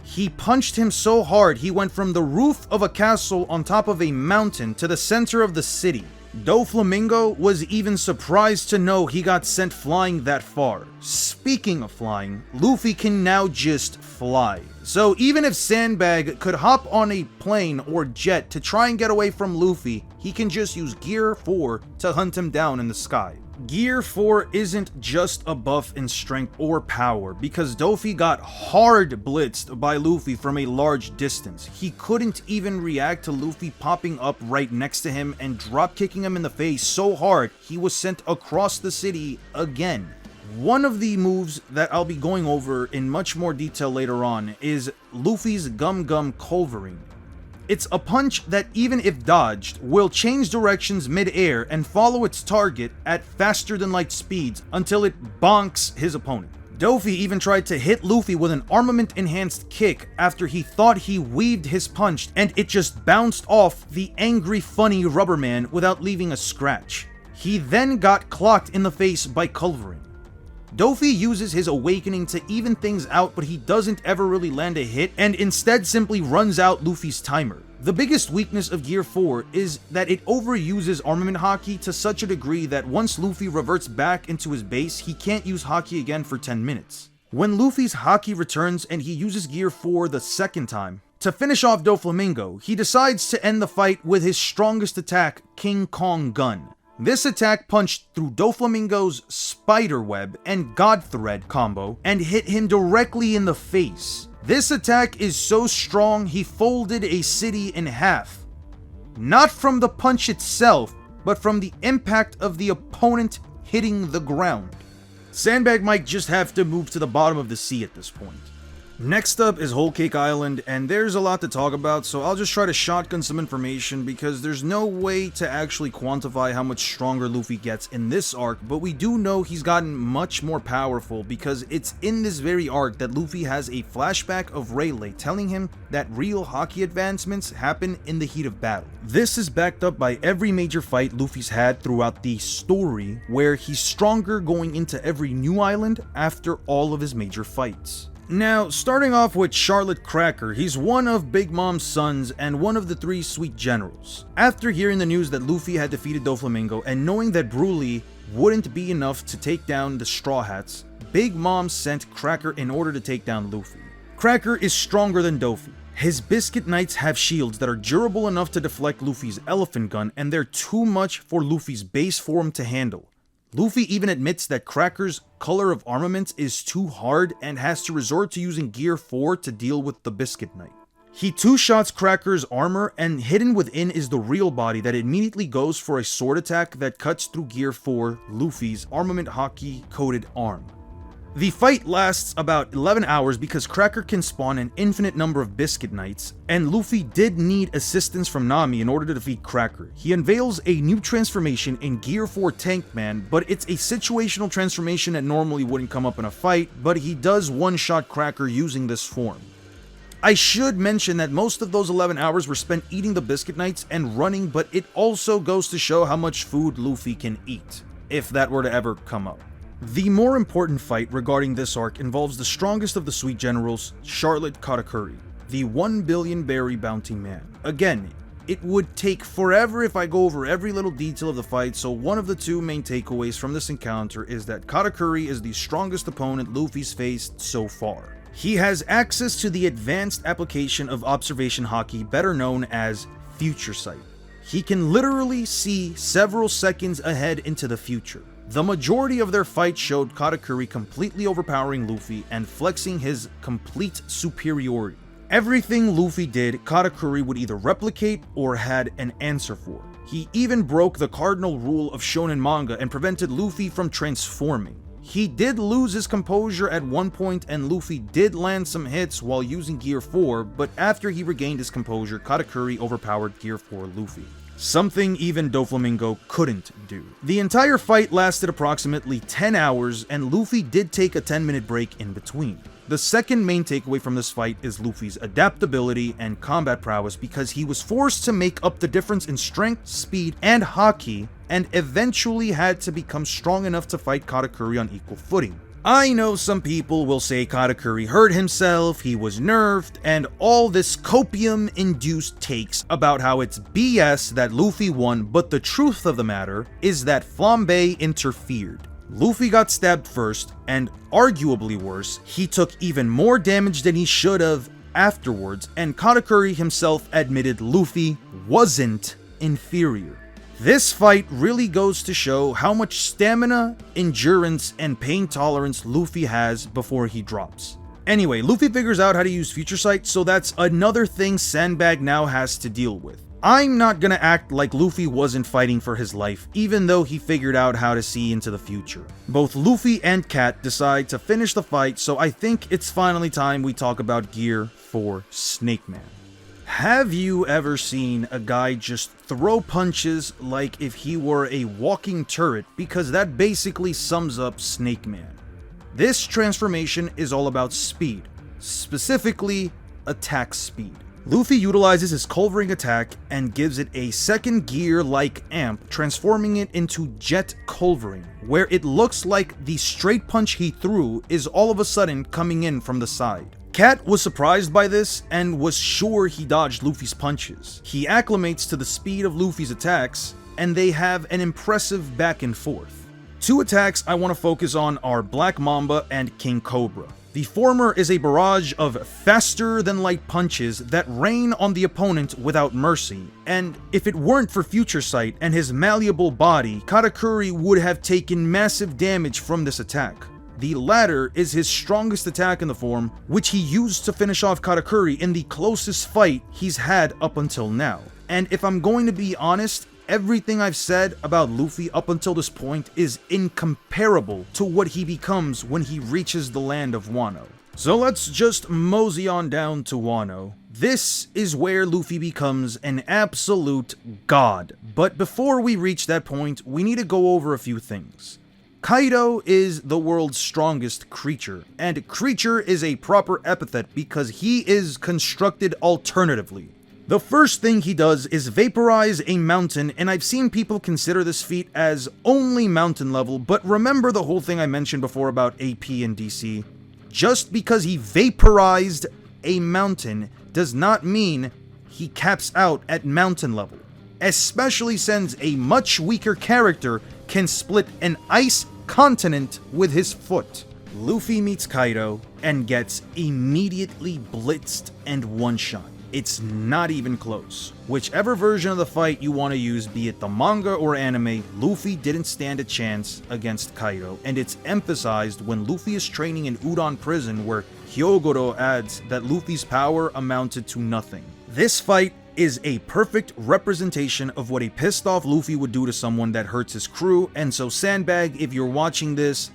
He punched him so hard he went from the roof of a castle on top of a mountain to the center of the city. Doflamingo was even surprised to know he got sent flying that far. Speaking of flying, Luffy can now just fly. So even if Sandbag could hop on a plane or jet to try and get away from Luffy, he can just use Gear 4 to hunt him down in the sky. Gear 4 isn't just a buff in strength or power, because Luffy got hard blitzed by Luffy from a large distance. He couldn't even react to Luffy popping up right next to him and drop kicking him in the face so hard he was sent across the city again. One of the moves that I'll be going over in much more detail later on is Luffy's Gum Gum Culverin. It's a punch that, even if dodged, will change directions mid-air and follow its target at faster than light speeds until it bonks his opponent. Luffy even tried to hit Luffy with an armament-enhanced kick after he thought he weaved his punch, and it just bounced off the angry funny rubber man without leaving a scratch. He then got clocked in the face by Culverin. Luffy uses his awakening to even things out, but he doesn't ever really land a hit and instead simply runs out Luffy's timer. The biggest weakness of Gear 4 is that it overuses armament haki to such a degree that once Luffy reverts back into his base, he can't use haki again for 10 minutes. When Luffy's haki returns and he uses Gear 4 the second time, to finish off Doflamingo, he decides to end the fight with his strongest attack, King Kong Gun. This attack punched through Doflamingo's spider web and God Thread combo and hit him directly in the face. This attack is so strong he folded a city in half. Not from the punch itself, but from the impact of the opponent hitting the ground. Sandbag might just have to move to the bottom of the sea at this point. Next up is Whole Cake Island, and there's a lot to talk about, so I'll just try to shotgun some information because there's no way to actually quantify how much stronger Luffy gets in this arc, but we do know he's gotten much more powerful because it's in this very arc that Luffy has a flashback of Rayleigh telling him that real haki advancements happen in the heat of battle. This is backed up by every major fight Luffy's had throughout the story, where he's stronger going into every new island after all of his major fights. Now, starting off with Charlotte Cracker, he's one of Big Mom's sons and one of the 3 Sweet Generals. After hearing the news that Luffy had defeated Doflamingo and knowing that Broly wouldn't be enough to take down the Straw Hats, Big Mom sent Cracker in order to take down Luffy. Cracker is stronger than Dofi. His Biscuit Knights have shields that are durable enough to deflect Luffy's elephant gun, and they're too much for Luffy's base form to handle. Luffy even admits that Cracker's color of armaments is too hard and has to resort to using Gear 4 to deal with the Biscuit Knight. He 2-shots Cracker's armor, and hidden within is the real body that immediately goes for a sword attack that cuts through Gear 4, Luffy's armament hockey coated arm. The fight lasts about 11 hours because Cracker can spawn an infinite number of Biscuit Knights, and Luffy did need assistance from Nami in order to defeat Cracker. He unveils a new transformation in Gear 4 Tank Man, but it's a situational transformation that normally wouldn't come up in a fight, but he does one-shot Cracker using this form. I should mention that most of those 11 hours were spent eating the Biscuit Knights and running, but it also goes to show how much food Luffy can eat, if that were to ever come up. The more important fight regarding this arc involves the strongest of the Sweet Generals, Charlotte Katakuri, the 1 billion berry bounty man. Again, it would take forever if I go over every little detail of the fight, so one of the 2 main takeaways from this encounter is that Katakuri is the strongest opponent Luffy's faced so far. He has access to the advanced application of observation haki, better known as Future Sight. He can literally see several seconds ahead into the future. The majority of their fight showed Katakuri completely overpowering Luffy and flexing his complete superiority. Everything Luffy did, Katakuri would either replicate or had an answer for. He even broke the cardinal rule of shonen manga and prevented Luffy from transforming. He did lose his composure at one point, and Luffy did land some hits while using Gear 4, but after he regained his composure, Katakuri overpowered Gear 4 Luffy. Something even Doflamingo couldn't do. The entire fight lasted approximately 10 hours, and Luffy did take a 10-minute break in between. The second main takeaway from this fight is Luffy's adaptability and combat prowess, because he was forced to make up the difference in strength, speed, and haki, and eventually had to become strong enough to fight Katakuri on equal footing. I know some people will say Katakuri hurt himself, he was nerfed, and all this copium-induced takes about how it's BS that Luffy won, but the truth of the matter is that Flambe interfered. Luffy got stabbed first, and arguably worse, he took even more damage than he should have afterwards, and Katakuri himself admitted Luffy wasn't inferior. This fight really goes to show how much stamina, endurance, and pain tolerance Luffy has before he drops. Anyway, Luffy figures out how to use Future Sight, so that's another thing Sandbag now has to deal with. I'm not gonna act like Luffy wasn't fighting for his life, even though he figured out how to see into the future. Both Luffy and Cat decide to finish the fight, so I think it's finally time we talk about Gear 4 Snake Man. Have you ever seen a guy just throw punches like if he were a walking turret? Because that basically sums up Snake Man. This transformation is all about speed, specifically attack speed. Luffy utilizes his Culvering attack and gives it a second gear-like amp, transforming it into Jet Culvering, where it looks like the straight punch he threw is all of a sudden coming in from the side. Cat was surprised by this and was sure he dodged Luffy's punches. He acclimates to the speed of Luffy's attacks, and they have an impressive back and forth. 2 attacks I want to focus on are Black Mamba and King Cobra. The former is a barrage of faster-than-light punches that rain on the opponent without mercy, and if it weren't for Future Sight and his malleable body, Katakuri would have taken massive damage from this attack. The latter is his strongest attack in the form, which he used to finish off Katakuri in the closest fight he's had up until now. And if I'm going to be honest, everything I've said about Luffy up until this point is incomparable to what he becomes when he reaches the land of Wano. So let's just mosey on down to Wano. This is where Luffy becomes an absolute god. But before we reach that point, we need to go over a few things. Kaido is the world's strongest creature, and creature is a proper epithet because he is constructed alternatively. The first thing he does is vaporize a mountain, and I've seen people consider this feat as only mountain level, but remember the whole thing I mentioned before about AP and DC? Just because he vaporized a mountain does not mean he caps out at mountain level, especially since a much weaker character can split an ice continent with his foot. Luffy meets Kaido and gets immediately blitzed and one-shot. It's not even close. Whichever version of the fight you want to use, be it the manga or anime, Luffy didn't stand a chance against Kaido, and it's emphasized when Luffy is training in Udon Prison, where Hyogoro adds that Luffy's power amounted to nothing. This fight is a perfect representation of what a pissed off Luffy would do to someone that hurts his crew, and so Sandbag, if you're watching this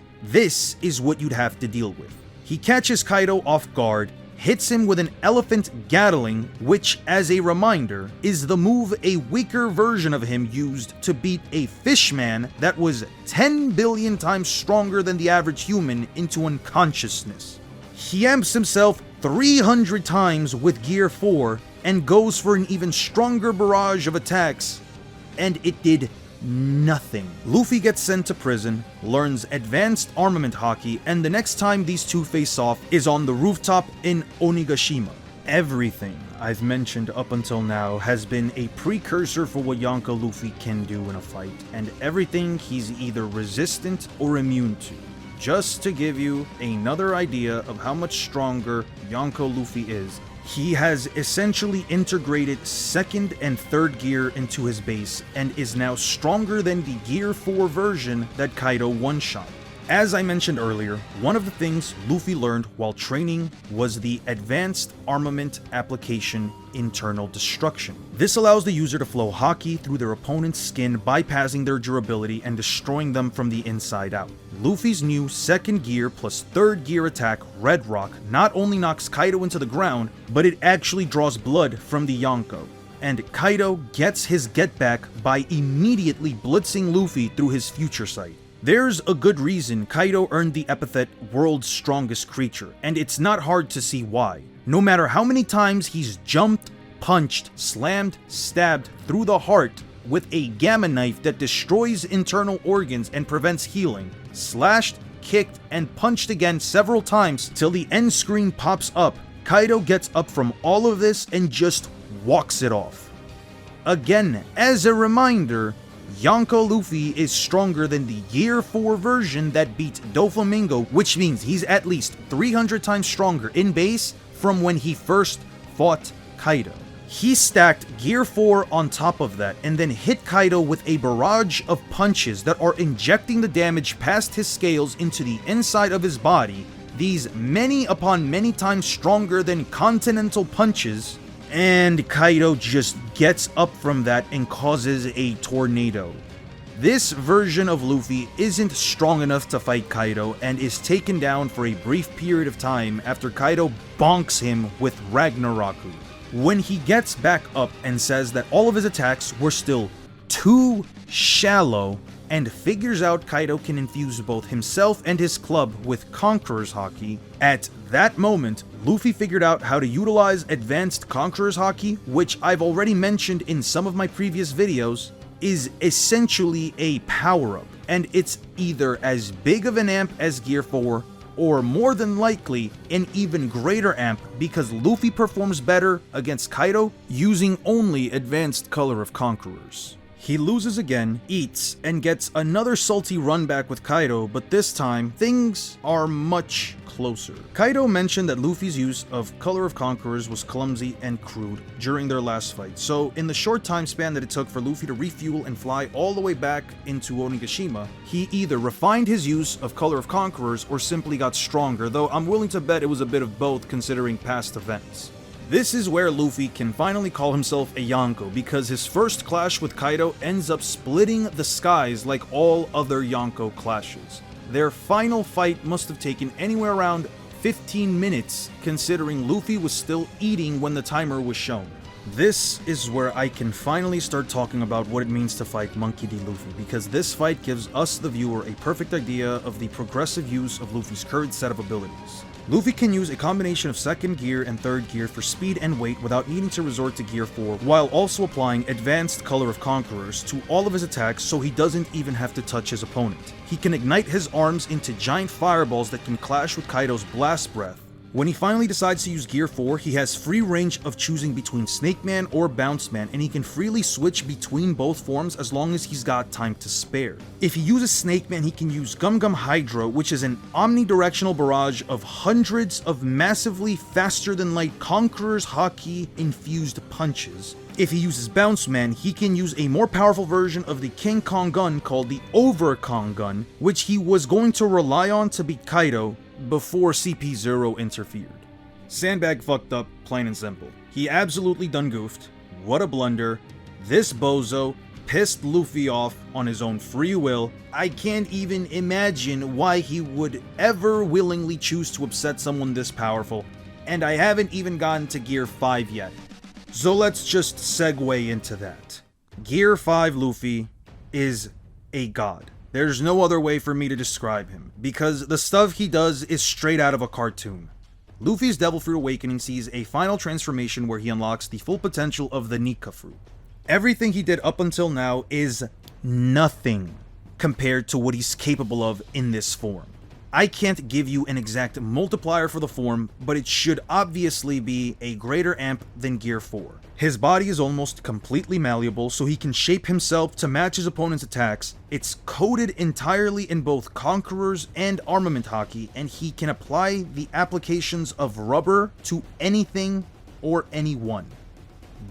is what you'd have to deal with. He catches Kaido off guard, hits him with an elephant Gatling, which, as a reminder, is the move a weaker version of him used to beat a fishman that was 10 billion times stronger than the average human into unconsciousness. He amps himself 300 times with Gear 4 and goes for an even stronger barrage of attacks, and it did nothing. Luffy gets sent to prison, learns advanced armament haki, and the next time these two face off is on the rooftop in Onigashima. Everything I've mentioned up until now has been a precursor for what Yonko Luffy can do in a fight, and everything he's either resistant or immune to. Just to give you another idea of how much stronger Yonko Luffy is, he has essentially integrated second and third gear into his base and is now stronger than the Gear 4 version that Kaido one-shot. As I mentioned earlier, one of the things Luffy learned while training was the Advanced Armament Application Internal Destruction. This allows the user to flow haki through their opponent's skin, bypassing their durability and destroying them from the inside out. Luffy's new second gear plus third gear attack, Red Rock, not only knocks Kaido into the ground, but it actually draws blood from the Yonko. And Kaido gets his get back by immediately blitzing Luffy through his future sight. There's a good reason Kaido earned the epithet World's Strongest Creature, and it's not hard to see why. No matter how many times he's jumped, punched, slammed, stabbed through the heart with a gamma knife that destroys internal organs and prevents healing, slashed, kicked, and punched again several times till the end screen pops up, Kaido gets up from all of this and just walks it off. Again, as a reminder, Yonko Luffy is stronger than the Gear 4 version that beat Doflamingo, which means he's at least 300 times stronger in base from when he first fought Kaido. He stacked Gear 4 on top of that and then hit Kaido with a barrage of punches that are injecting the damage past his scales into the inside of his body, these many upon many times stronger than continental punches, and Kaido just gets up from that and causes a tornado. This version of Luffy isn't strong enough to fight Kaido and is taken down for a brief period of time after Kaido bonks him with Ragnaroku. When he gets back up and says that all of his attacks were still too shallow, and figures out Kaido can infuse both himself and his club with Conqueror's Haki, at that moment, Luffy figured out how to utilize Advanced Conqueror's Haki, which I've already mentioned in some of my previous videos, is essentially a power-up, and it's either as big of an amp as Gear 4, or more than likely an even greater amp because Luffy performs better against Kaido using only Advanced Color of Conquerors. He loses again, eats, and gets another salty run back with Kaido, but this time, things are much closer. Kaido mentioned that Luffy's use of Color of Conquerors was clumsy and crude during their last fight, so in the short time span that it took for Luffy to refuel and fly all the way back into Onigashima, he either refined his use of Color of Conquerors or simply got stronger, though I'm willing to bet it was a bit of both considering past events. This is where Luffy can finally call himself a Yonko, because his first clash with Kaido ends up splitting the skies like all other Yonko clashes. Their final fight must have taken anywhere around 15 minutes, considering Luffy was still eating when the timer was shown. This is where I can finally start talking about what it means to fight Monkey D. Luffy, because this fight gives us, the viewer, a perfect idea of the progressive use of Luffy's current set of abilities. Luffy can use a combination of second gear and third gear for speed and weight without needing to resort to gear 4, while also applying advanced Color of Conquerors to all of his attacks so he doesn't even have to touch his opponent. He can ignite his arms into giant fireballs that can clash with Kaido's Blast Breath. When he finally decides to use Gear 4, he has free range of choosing between Snake Man or Bounce Man, and he can freely switch between both forms as long as he's got time to spare. If he uses Snake Man, he can use Gum Gum Hydro, which is an omnidirectional barrage of hundreds of massively faster than light Conqueror's Haki infused punches. If he uses Bounce Man, he can use a more powerful version of the King Kong gun called the Over Kong gun, which he was going to rely on to beat Kaido before CP0 interfered. Sandbag fucked up, plain and simple. He absolutely done goofed. What a blunder. This bozo pissed Luffy off on his own free will. I can't even imagine why he would ever willingly choose to upset someone this powerful, and I haven't even gotten to Gear 5 yet. So let's just segue into that. Gear 5 Luffy is a god. There's no other way for me to describe him, because the stuff he does is straight out of a cartoon. Luffy's Devil Fruit Awakening sees a final transformation where he unlocks the full potential of the Nika Fruit. Everything he did up until now is nothing compared to what he's capable of in this form. I can't give you an exact multiplier for the form, but it should obviously be a greater amp than Gear 4. His body is almost completely malleable, so he can shape himself to match his opponent's attacks. It's coated entirely in both Conquerors and Armament Haki, and he can apply the applications of rubber to anything or anyone.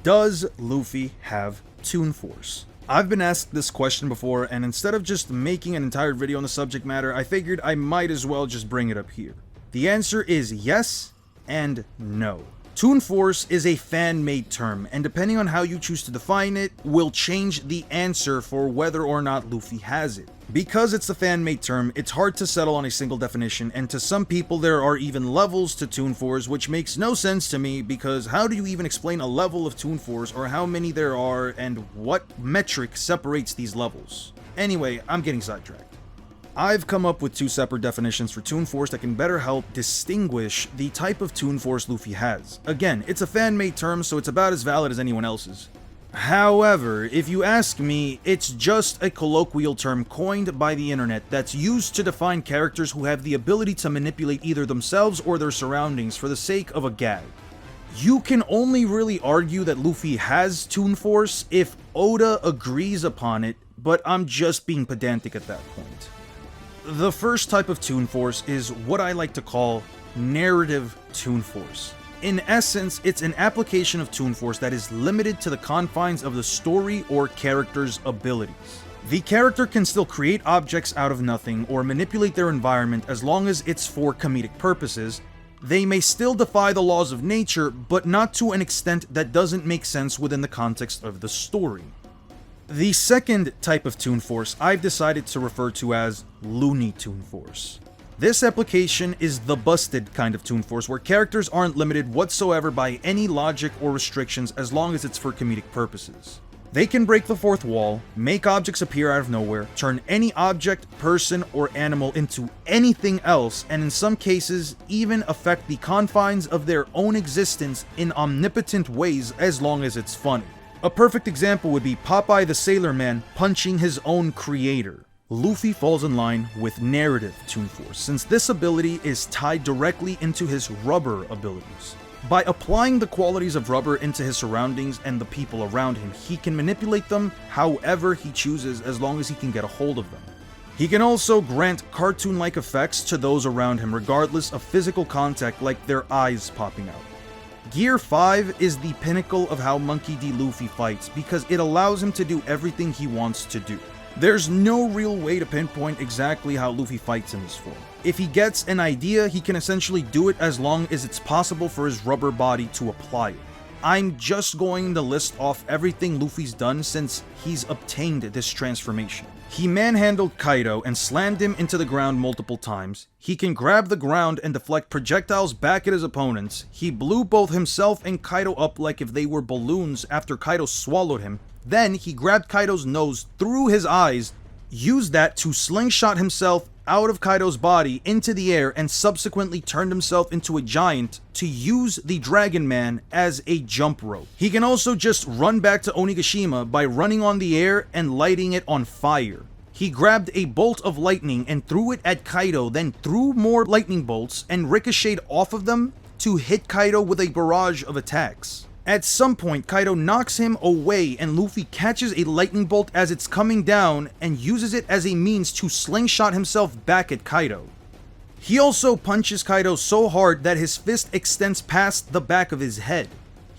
Does Luffy have Toon Force? I've been asked this question before, and instead of just making an entire video on the subject matter, I figured I might as well just bring it up here. The answer is yes and no. Toon Force is a fan-made term, and depending on how you choose to define it, will change the answer for whether or not Luffy has it. Because it's a fan-made term, it's hard to settle on a single definition, and to some people there are even levels to Toon Force, which makes no sense to me, because how do you even explain a level of Toon Force, or how many there are, and what metric separates these levels? Anyway, I'm getting sidetracked. I've come up with two separate definitions for Toon Force that can better help distinguish the type of Toon Force Luffy has. Again, it's a fan-made term, so it's about as valid as anyone else's. However, if you ask me, it's just a colloquial term coined by the internet that's used to define characters who have the ability to manipulate either themselves or their surroundings for the sake of a gag. You can only really argue that Luffy has Toon Force if Oda agrees upon it, but I'm just being pedantic at that point. The first type of Toon Force is what I like to call narrative Toon Force. In essence, it's an application of Toon Force that is limited to the confines of the story or character's abilities. The character can still create objects out of nothing or manipulate their environment as long as it's for comedic purposes. They may still defy the laws of nature, but not to an extent that doesn't make sense within the context of the story. The second type of Toon Force I've decided to refer to as Looney Toon Force. This application is the busted kind of Toon Force, where characters aren't limited whatsoever by any logic or restrictions as long as it's for comedic purposes. They can break the fourth wall, make objects appear out of nowhere, turn any object, person, or animal into anything else, and in some cases, even affect the confines of their own existence in omnipotent ways as long as it's funny. A perfect example would be Popeye the Sailor Man punching his own creator. Luffy falls in line with narrative Toon Force, since this ability is tied directly into his rubber abilities. By applying the qualities of rubber into his surroundings and the people around him, he can manipulate them however he chooses as long as he can get a hold of them. He can also grant cartoon-like effects to those around him regardless of physical contact, like their eyes popping out. Gear 5 is the pinnacle of how Monkey D. Luffy fights because it allows him to do everything he wants to do. There's no real way to pinpoint exactly how Luffy fights in this form. If he gets an idea, he can essentially do it as long as it's possible for his rubber body to apply it. I'm just going to list off everything Luffy's done since he's obtained this transformation. He manhandled Kaido and slammed him into the ground multiple times. He can grab the ground and deflect projectiles back at his opponents. He blew both himself and Kaido up like if they were balloons after Kaido swallowed him. Then he grabbed Kaido's nose through his eyes, used that to slingshot himself out of Kaido's body into the air, and subsequently turned himself into a giant to use the Dragon Man as a jump rope. He can also just run back to Onigashima by running on the air and lighting it on fire. He grabbed a bolt of lightning and threw it at Kaido, then threw more lightning bolts and ricocheted off of them to hit Kaido with a barrage of attacks. At some point, Kaido knocks him away and Luffy catches a lightning bolt as it's coming down and uses it as a means to slingshot himself back at Kaido. He also punches Kaido so hard that his fist extends past the back of his head.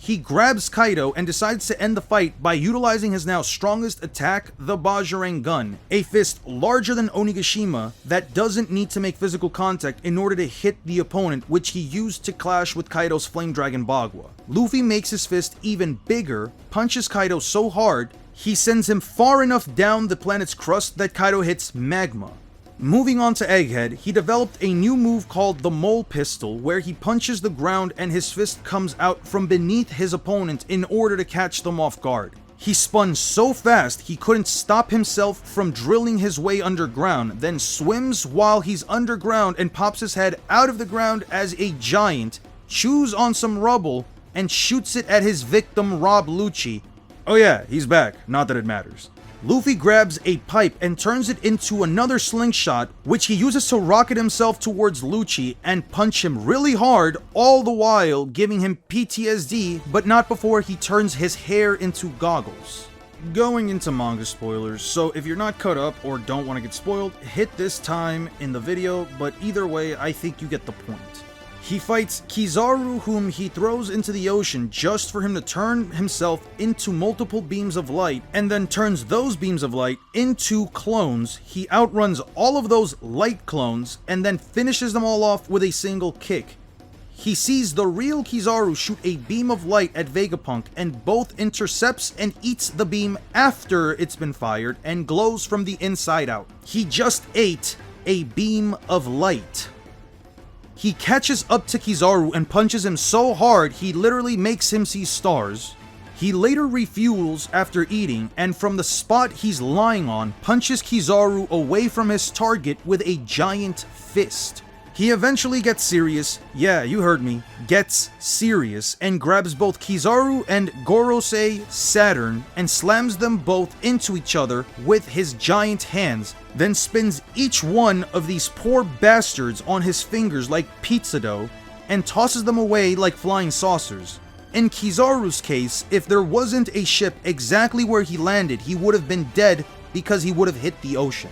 He grabs Kaido and decides to end the fight by utilizing his now strongest attack, the Bajirang Gun, a fist larger than Onigashima that doesn't need to make physical contact in order to hit the opponent, which he used to clash with Kaido's Flame Dragon Bagua. Luffy makes his fist even bigger, punches Kaido so hard, he sends him far enough down the planet's crust that Kaido hits magma. Moving on to Egghead, he developed a new move called the Mole Pistol, where he punches the ground and his fist comes out from beneath his opponent in order to catch them off guard. He spun so fast he couldn't stop himself from drilling his way underground, then swims while he's underground and pops his head out of the ground as a giant, chews on some rubble, and shoots it at his victim Rob Lucci. Oh yeah, he's back, not that it matters. Luffy grabs a pipe and turns it into another slingshot, which he uses to rocket himself towards Lucci and punch him really hard, all the while giving him PTSD, but not before he turns his hair into goggles. Going into manga spoilers, so if you're not caught up or don't want to get spoiled, hit this time in the video, but either way, I think you get the point. He fights Kizaru, whom he throws into the ocean just for him to turn himself into multiple beams of light, and then turns those beams of light into clones. He outruns all of those light clones, and then finishes them all off with a single kick. He sees the real Kizaru shoot a beam of light at Vegapunk, and both intercepts and eats the beam after it's been fired, and glows from the inside out. He just ate a beam of light. He catches up to Kizaru and punches him so hard he literally makes him see stars. He later refuels after eating, and from the spot he's lying on, punches Kizaru away from his target with a giant fist. He eventually gets serious, yeah, you heard me, gets serious, and grabs both Kizaru and Gorosei Saturn and slams them both into each other with his giant hands, then spins each one of these poor bastards on his fingers like pizza dough and tosses them away like flying saucers. In Kizaru's case, if there wasn't a ship exactly where he landed, he would have been dead because he would have hit the ocean.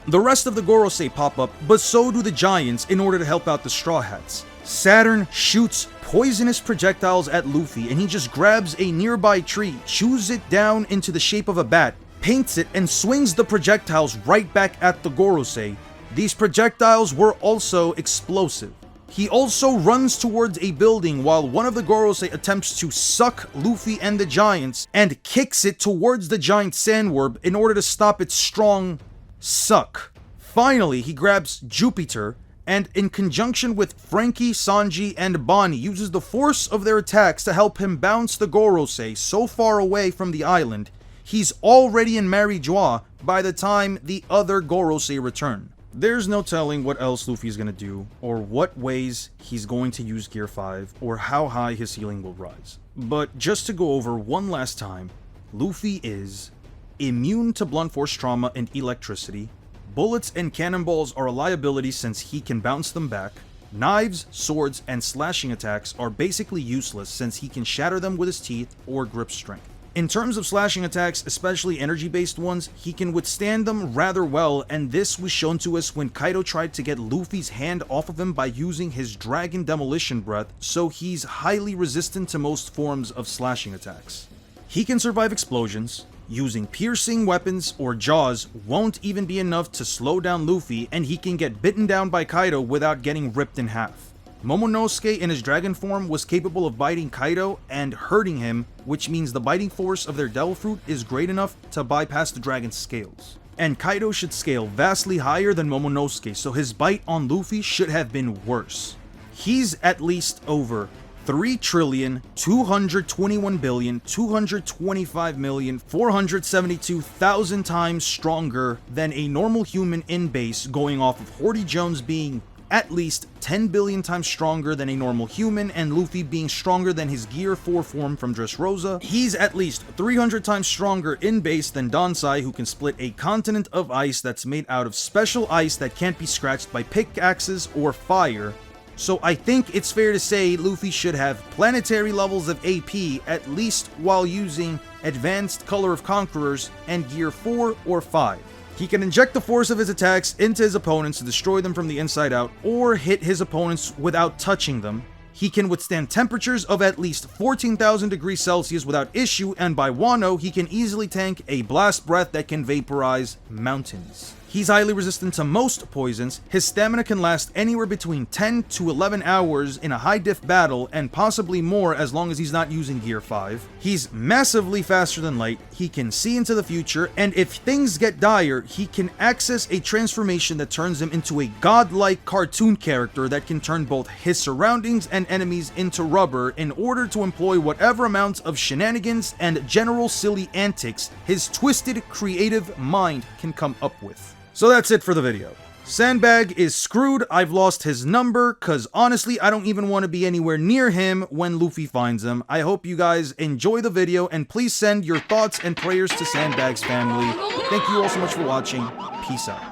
The rest of the Gorosei pop up, but so do the giants in order to help out the Straw Hats. Saturn shoots poisonous projectiles at Luffy, and he just grabs a nearby tree, chews it down into the shape of a bat, paints it, and swings the projectiles right back at the Gorosei. These projectiles were also explosive. He also runs towards a building while one of the Gorosei attempts to suck Luffy and the giants and kicks it towards the giant sandworm in order to stop its strong suck. Finally, he grabs Jupiter and, in conjunction with Frankie, Sanji, and Bonnie, uses the force of their attacks to help him bounce the Gorosei so far away from the island, he's already in Mary Joie by the time the other Gorosei return. There's no telling what else Luffy's gonna do, or what ways he's going to use Gear 5, or how high his ceiling will rise. But just to go over one last time, Luffy is immune to blunt force trauma and electricity. Bullets and cannonballs are a liability since he can bounce them back. Knives, swords, and slashing attacks are basically useless since he can shatter them with his teeth or grip strength. In terms of slashing attacks, especially energy-based ones, he can withstand them rather well, and this was shown to us when Kaido tried to get Luffy's hand off of him by using his Dragon Demolition Breath, so he's highly resistant to most forms of slashing attacks. He can survive explosions. Using piercing weapons or jaws won't even be enough to slow down Luffy, and he can get bitten down by Kaido without getting ripped in half. Momonosuke in his dragon form was capable of biting Kaido and hurting him, which means the biting force of their devil fruit is great enough to bypass the dragon's scales. And Kaido should scale vastly higher than Momonosuke, so his bite on Luffy should have been worse. He's at least over 3,221,225,472,000 times stronger than a normal human in base, going off of Horty Jones being at least 10 billion times stronger than a normal human, and Luffy being stronger than his Gear 4 form from Dressrosa. He's at least 300 times stronger in base than Donsai, who can split a continent of ice that's made out of special ice that can't be scratched by pickaxes or fire. So I think it's fair to say Luffy should have planetary levels of AP, at least while using Advanced Color of Conquerors and Gear 4 or 5. He can inject the force of his attacks into his opponents to destroy them from the inside out, or hit his opponents without touching them. He can withstand temperatures of at least 14,000 degrees Celsius without issue, and by Wano, he can easily tank a blast breath that can vaporize mountains. He's highly resistant to most poisons. His stamina can last anywhere between 10 to 11 hours in a high diff battle, and possibly more as long as he's not using Gear 5. He's massively faster than light, he can see into the future, and if things get dire, he can access a transformation that turns him into a godlike cartoon character that can turn both his surroundings and enemies into rubber in order to employ whatever amount of shenanigans and general silly antics his twisted creative mind can come up with. So that's it for the video. Sandbag is screwed. I've lost his number, cause honestly I don't even want to be anywhere near him when Luffy finds him. I hope you guys enjoy the video, and please send your thoughts and prayers to Sandbag's family. Thank you all so much for watching. Peace out.